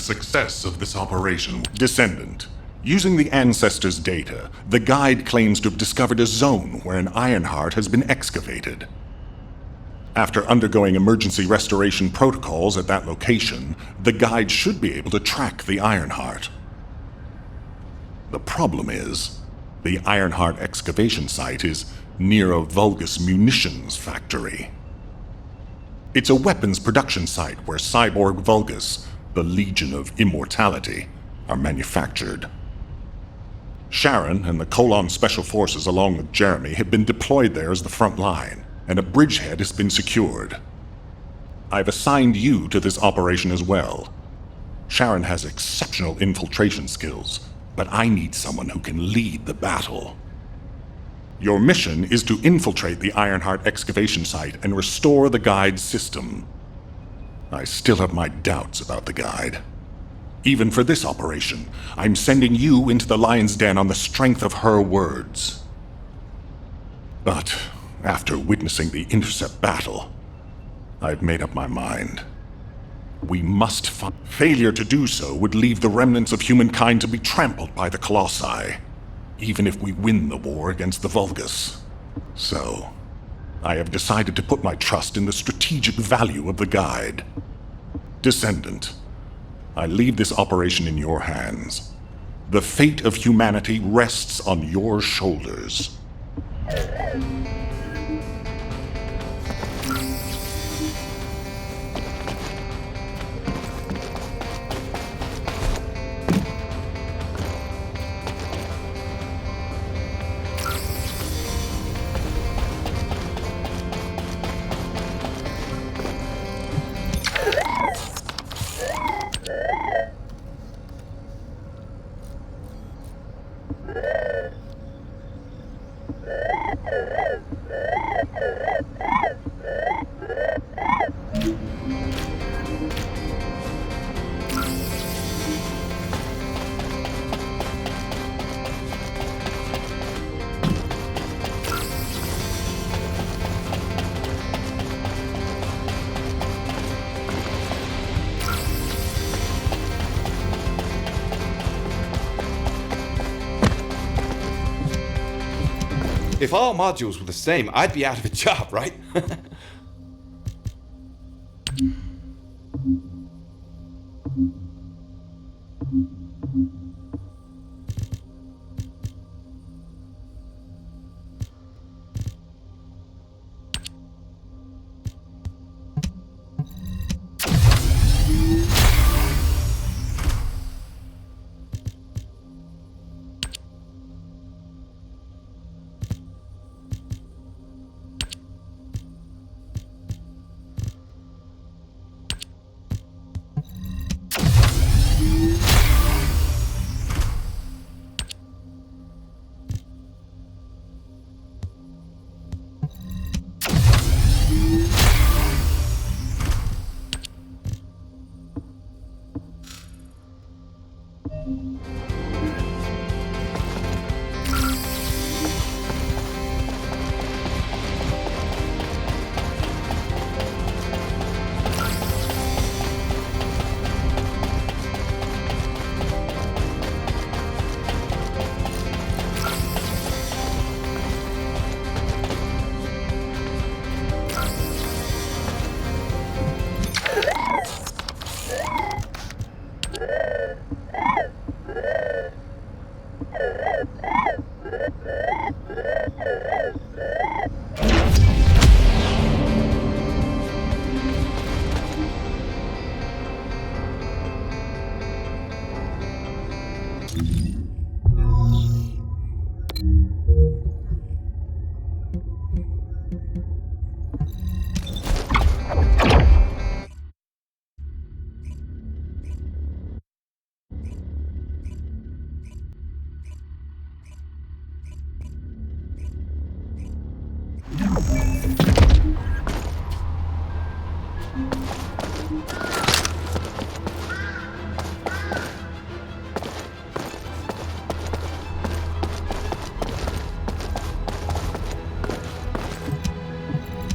success of this operation. Descendant. Using the Ancestors' data, the Guide claims to have discovered a zone where an Ironheart has been excavated. After undergoing emergency restoration protocols at that location, the Guide should be able to track the Ironheart. The problem is, the Ironheart excavation site is near a Vulgus munitions factory. It's a weapons production site where cyborg Vulgus, the Legion of Immortality, are manufactured. Sharon and the Colon Special Forces along with Jeremy have been deployed there as the front line, and a bridgehead has been secured. I've assigned you to this operation as well. Sharon has exceptional infiltration skills, but I need someone who can lead the battle. Your mission is to infiltrate the Ironheart excavation site and restore the Guide's system. I still have my doubts about the Guide. Even for this operation, I'm sending you into the Lion's Den on the strength of her words. But after witnessing the Intercept battle, I've made up my mind. We must fight. Failure to do so would leave the remnants of humankind to be trampled by the Colossi, even if we win the war against the Vulgus. So, I have decided to put my trust in the strategic value of the Guide. Descendant, I leave this operation in your hands. The fate of humanity rests on your shoulders. If all modules were the same, I'd be out of a job, right?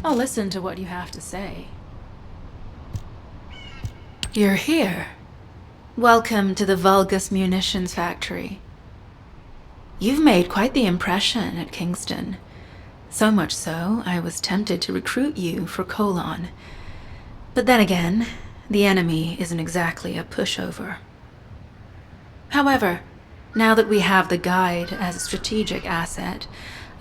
I'll listen to what you have to say. You're here. Welcome to the Vulgus Munitions Factory. You've made quite the impression at Kingston. So much so, I was tempted to recruit you for Colon. But then again, the enemy isn't exactly a pushover. However, now that we have the guide as a strategic asset,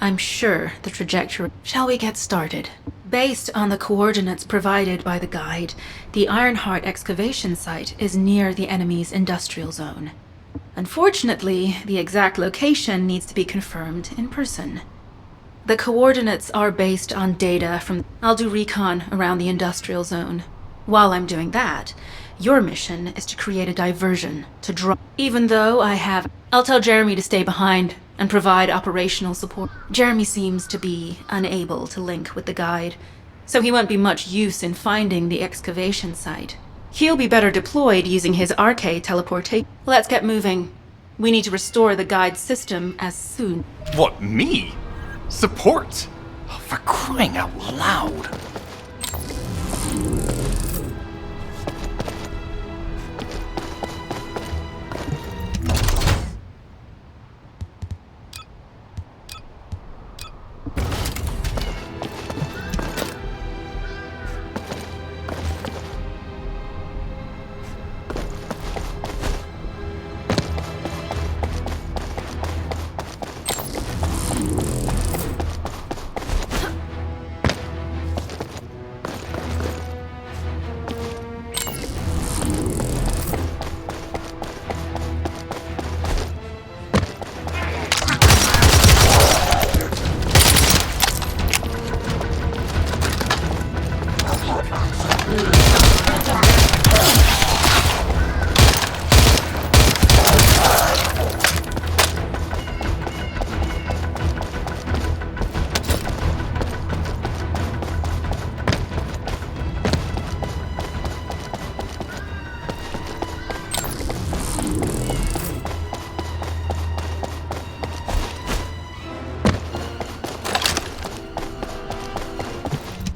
I'm sure the trajectory... Shall we get started? Based on the coordinates provided by the guide, the Ironheart excavation site is near the enemy's industrial zone. Unfortunately, the exact location needs to be confirmed in person. The coordinates are based on data from... I'll do recon around the industrial zone. While I'm doing that, your mission is to create a diversion to draw... Even though I'll tell Jeremy to stay behind and provide operational support. Jeremy seems to be unable to link with the guide, so he won't be much use in finding the excavation site. He'll be better deployed using his arcade teleportation. Let's get moving. We need to restore the guide system as soon. What, me? Support? Oh, for crying out loud.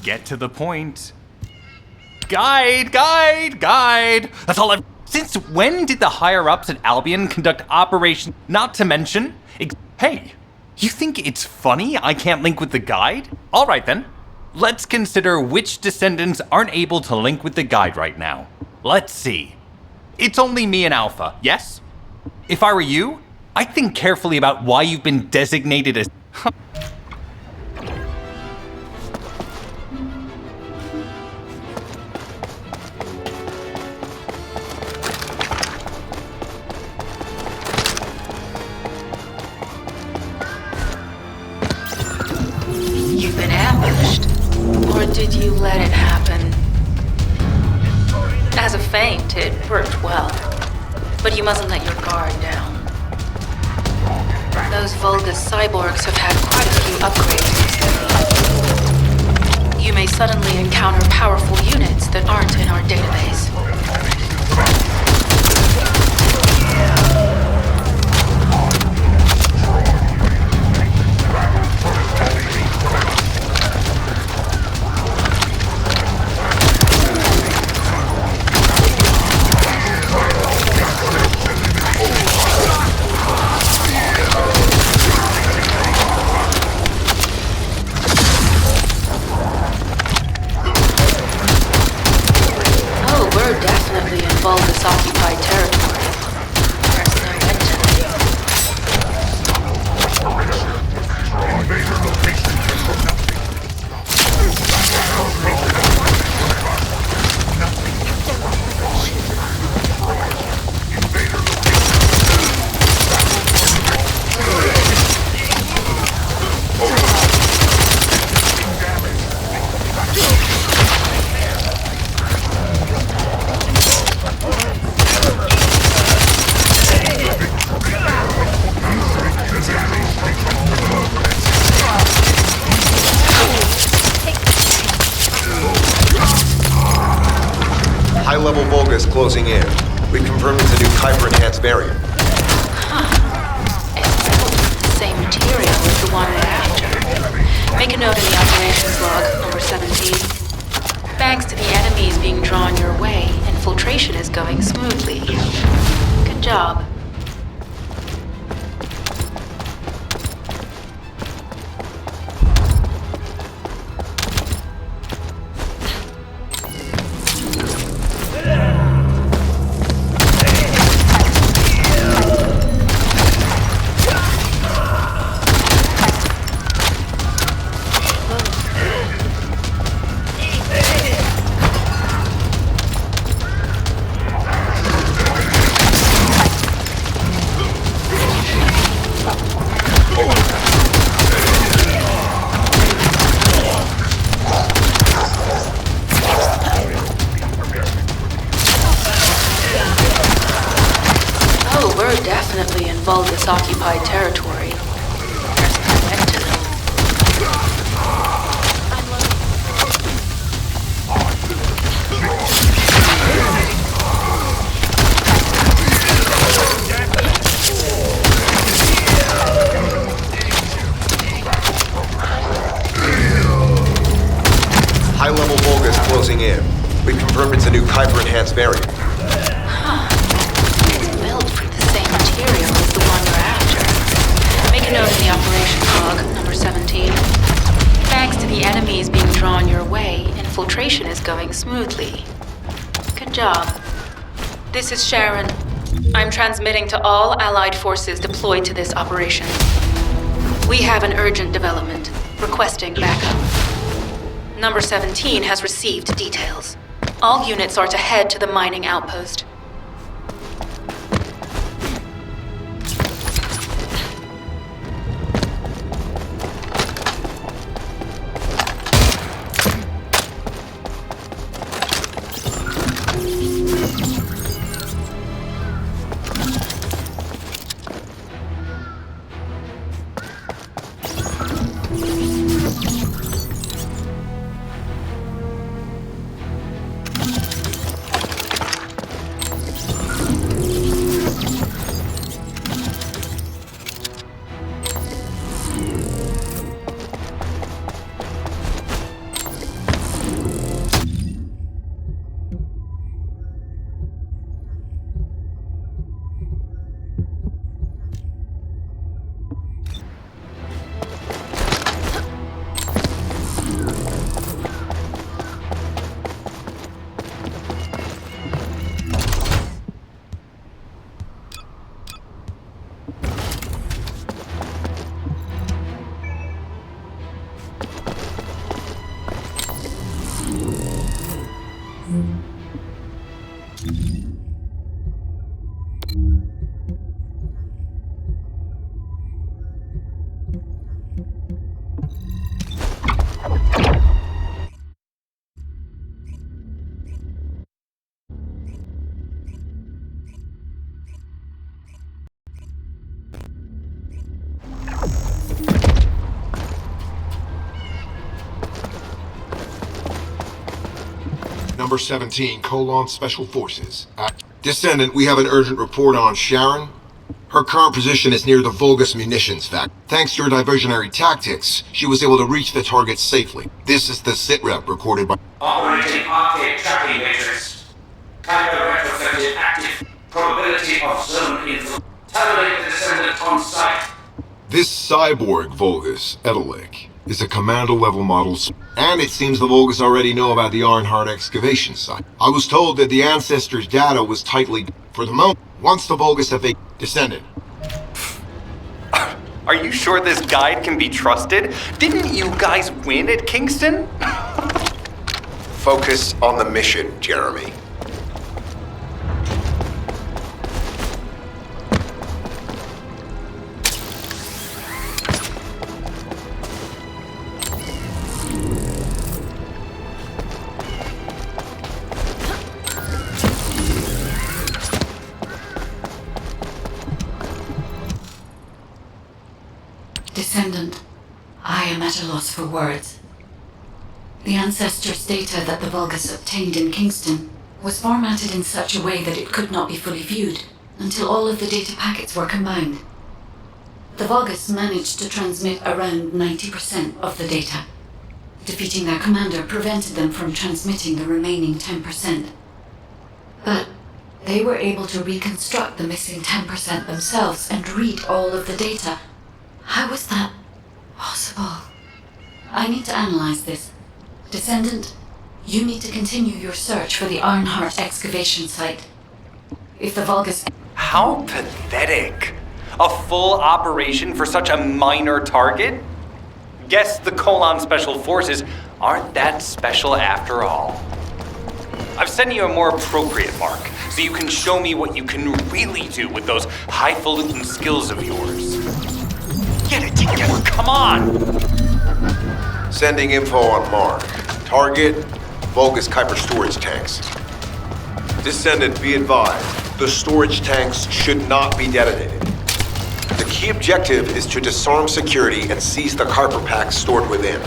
Get to the point. Guide! That's all I've... Since when did the higher-ups at Albion conduct Operation... Not to mention... Hey, you think it's funny I can't link with the guide? Alright then. Let's consider which descendants aren't able to link with the guide right now. Let's see. It's only me and Alpha, yes? If I were you, I'd think carefully about why you've been designated as... You've been ambushed. Or did you let it happen? As a feint, it worked well. But you mustn't let your guard down. Those Vulgus cyborgs have had quite a few upgrades recently. You may suddenly encounter powerful units that aren't in our database. Vulgus occupied territory. There's no end to it. Invader location. High-level Vulgus closing in. We've confirmed it's a new Kuiper-enhanced variant. Same material as the one we're after. Make a note in the operations log, number 17. Thanks to the enemies being drawn your way, and infiltration is going smoothly. Good job. Definitely in Vulgus-occupied territory. There's no to them. High-level Vulgus closing in. We confirmed it's a new Kuiper-enhanced variant. Material is the one you're after. Make a note in the operation log, number 17. Thanks to the enemies being drawn your way, infiltration is going smoothly. Good job. This is Sharon. I'm transmitting to all Allied forces deployed to this operation. We have an urgent development, requesting backup. Number 17 has received details. All units are to head to the mining outpost. Number 17, Special Forces. Descendant, we have an urgent report on Sharon. Her current position is near the Vulgus munitions factory. Thanks to her diversionary tactics, she was able to reach the target safely. This is the sitrep recorded by... Operating arcade tracking matrix. Kuiper retrofitted active. Probability of zone influence. Terminate the Descendant on site. This cyborg Vulgus, Edelik, is a commando-level model, and it seems the Vulgus already know about the Arnhart excavation site. I was told that the Ancestors' data was tightly... For the moment, once the Vulgus have a Descendant. Are you sure this guide can be trusted? Didn't you guys win at Kingston? Focus on the mission, Jeremy. Descendant, I am at a loss for words. The Ancestors' data that the Vulgus obtained in Kingston was formatted in such a way that it could not be fully viewed until all of the data packets were combined. The Vulgus managed to transmit around 90% of the data. Defeating their commander prevented them from transmitting the remaining 10%. But they were able to reconstruct the missing 10% themselves and read all of the data. How was that possible? I need to analyze this. Descendant, you need to continue your search for the Ironheart excavation site. If the Vulgus... How pathetic. A full operation for such a minor target? Guess the Colon Special Forces aren't that special after all. I've sent you a more appropriate mark, so you can show me what you can really do with those highfalutin skills of yours. Get it together, come on! Sending info on mark. Target, Vulgus Kuiper storage tanks. Descendant, be advised, the storage tanks should not be detonated. The key objective is to disarm security and seize the Kuiper packs stored within.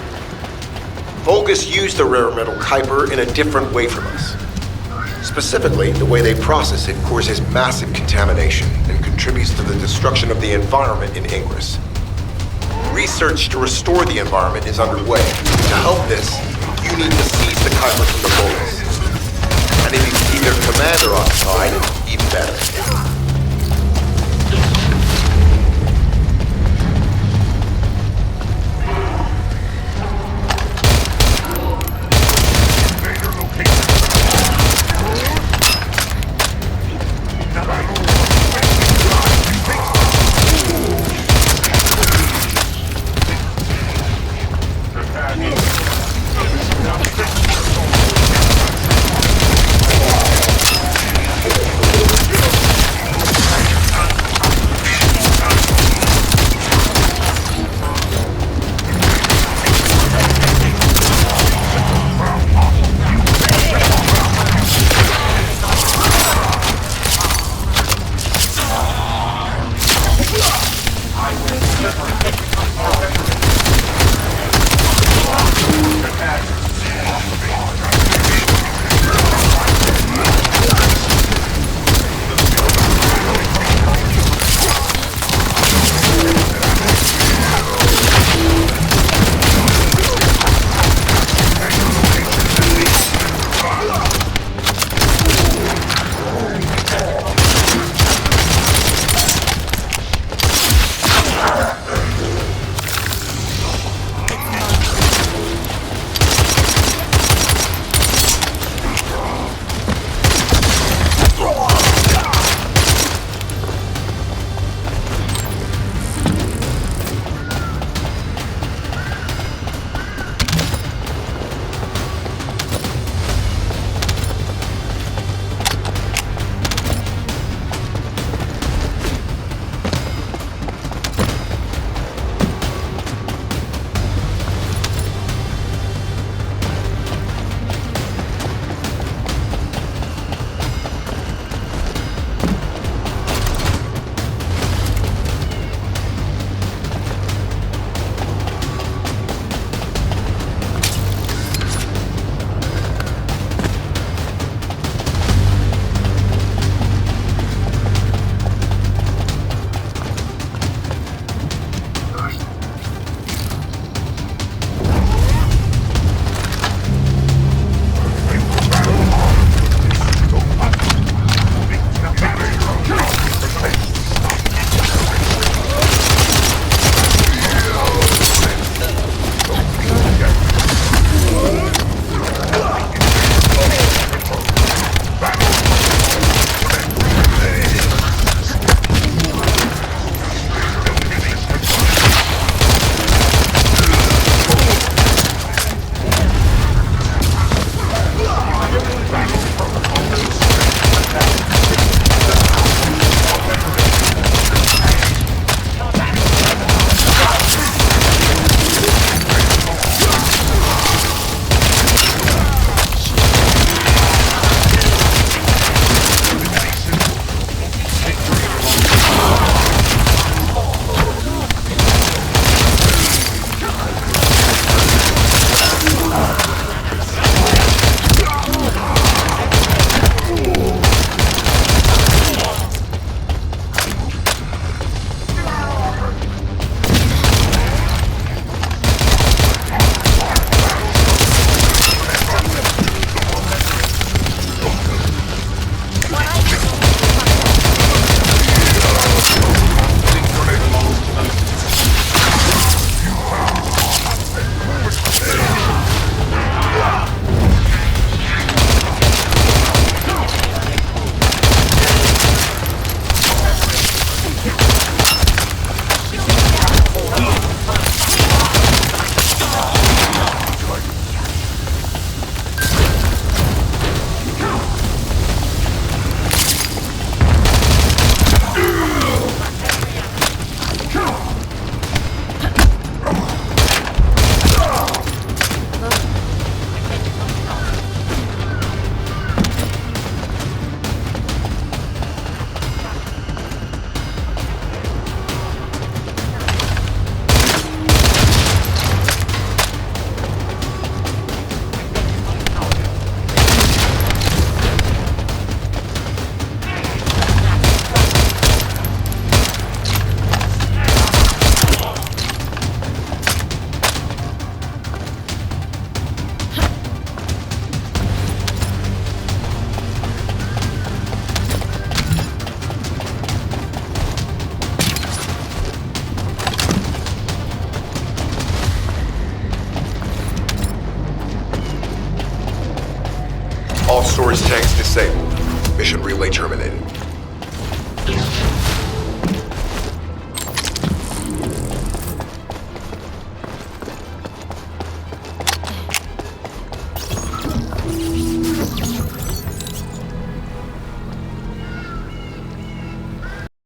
Vulgus used the rare metal Kuiper in a different way from us. Specifically, the way they process it causes massive contamination and contributes to the destruction of the environment in Ingress. Research to restore the environment is underway. To help this, you need to seize the Kuiper from the Vulgus. And if you can keep their commander occupied, it's even better.